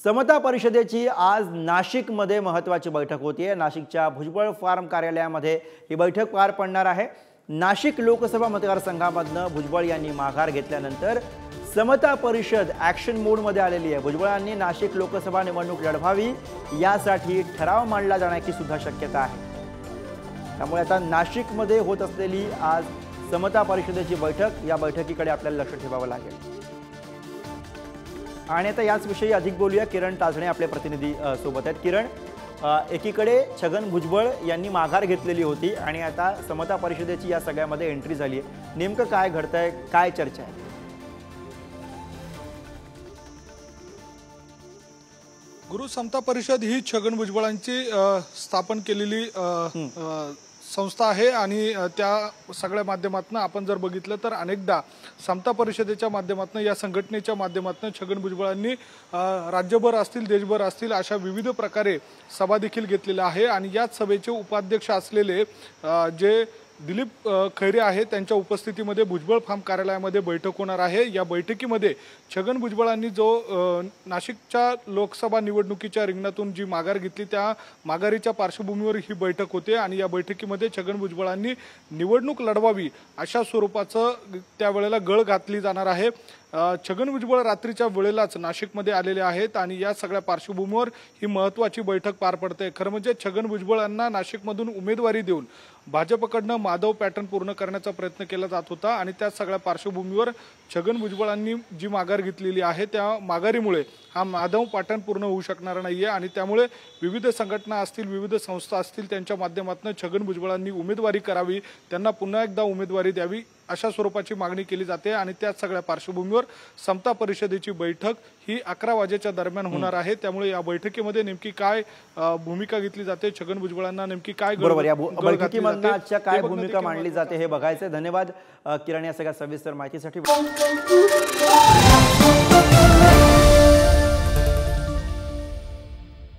समता परिषदेची आज नाशिकमध्ये महत्त्वाची बैठक होतीये। नाशिकच्या भुजबळ फार्म कार्यालयामध्ये ही बैठक पार पडणार आहे। नाशिक लोकसभा मतदारसंघामधनं भुजबळ यांनी माघार घेतल्यानंतर समता परिषद ॲक्शन मोडमध्ये आलेली आहे। भुजबळांनी नाशिक लोकसभा निवडणूक लढवावी यासाठी ठराव मांडला जाण्याची सुद्धा शक्यता आहे। त्यामुळे आता नाशिकमध्ये होत असलेली आज समता परिषदेची बैठक, या बैठकीकडे आपल्याला लक्ष ठेवावं लागेल। आणि आता याच विषयी अधिक बोलूया। किरण ताजणे आपले प्रतिनिधी सोबत आहेत। किरण, एकीकडे छगन भुजबळ यांनी माघार घेतलेली होती आणि आता समता परिषदेची या सगळ्यामध्ये एंट्री झाली आहे। नेमकं काय घडतंय, काय चर्चा आहे? गुरु, समता परिषद ही छगन भुजबळांची स्थापन केलेली संस्था आहे आणि त्या सगळ्या माध्यमातून आपण जर बघितलं तर अनेकदा समता परिषदेच्या माध्यमातून, या संघटनेच्या माध्यमातून छगन भुजबळांनी राज्यभर असतील, देशभर असतील, अशा विविध प्रकारे सभा देखील घेतलेल्या आहे। आणि याच सभेचे उपाध्यक्ष असलेले जे दिलीप खैरे आहेत, त्यांच्या उपस्थितीमध्ये भुजबळ फार्म कार्यालयामध्ये बैठक होणार आहे। या बैठकीमध्ये छगन भुजबळांनी जो नाशिकच्या लोकसभा निवडणुकीच्या रिंगणातून जी माघार घेतली, त्या माघारीच्या पार्श्वभूमीवर ही बैठक होते आणि या बैठकीमध्ये छगन भुजबळांनी निवडणूक लढवावी अशा स्वरूपाचं त्यावेळेला गळ घातली जाणार आहे। छगन भुजबळ रात्रीच्या वेळेलाच नाशिकमध्ये आलेले आहेत आणि या सगळ्या पार्श्वभूमीवर ही महत्त्वाची बैठक पार पडते। खरं म्हणजे छगन भुजबळांना नाशिकमधून उमेदवारी देऊन भाजपकडनं माधव पॅटर्न पूर्ण करण्याचा प्रयत्न केला जात होता आणि त्या सगळ्या पार्श्वभूमीवर छगन भुजबळांनी जी माघार घेतलेली आहे, त्या माघारीमुळे हा माधव पॅटर्न पूर्ण होऊ शकणार नाहीये आणि त्यामुळे विविध संघटना असतील, विविध संस्था असतील, त्यांच्या माध्यमातून छगन भुजबळांनी उमेदवारी करावी, त्यांना पुन्हा एकदा उमेदवारी द्यावी अशा स्वरूपाची मागणी केली जाते। आणि त्या सगळ्या पार्श्वभूमीवर समता परिषदेची बैठक ही 11 वाजेच्या दरम्यान होणार आहे। त्यामुळे या बैठकीमध्ये नेमकी काय भूमिका घेतली जाते, छगन भुजबळांना नेमकी काय बैठकीमध्ये आजच्या काय भूमिका मांडली जाते हे बघायचं। धन्यवाद किरण या सगळ्या सविस्तर माहितीसाठी।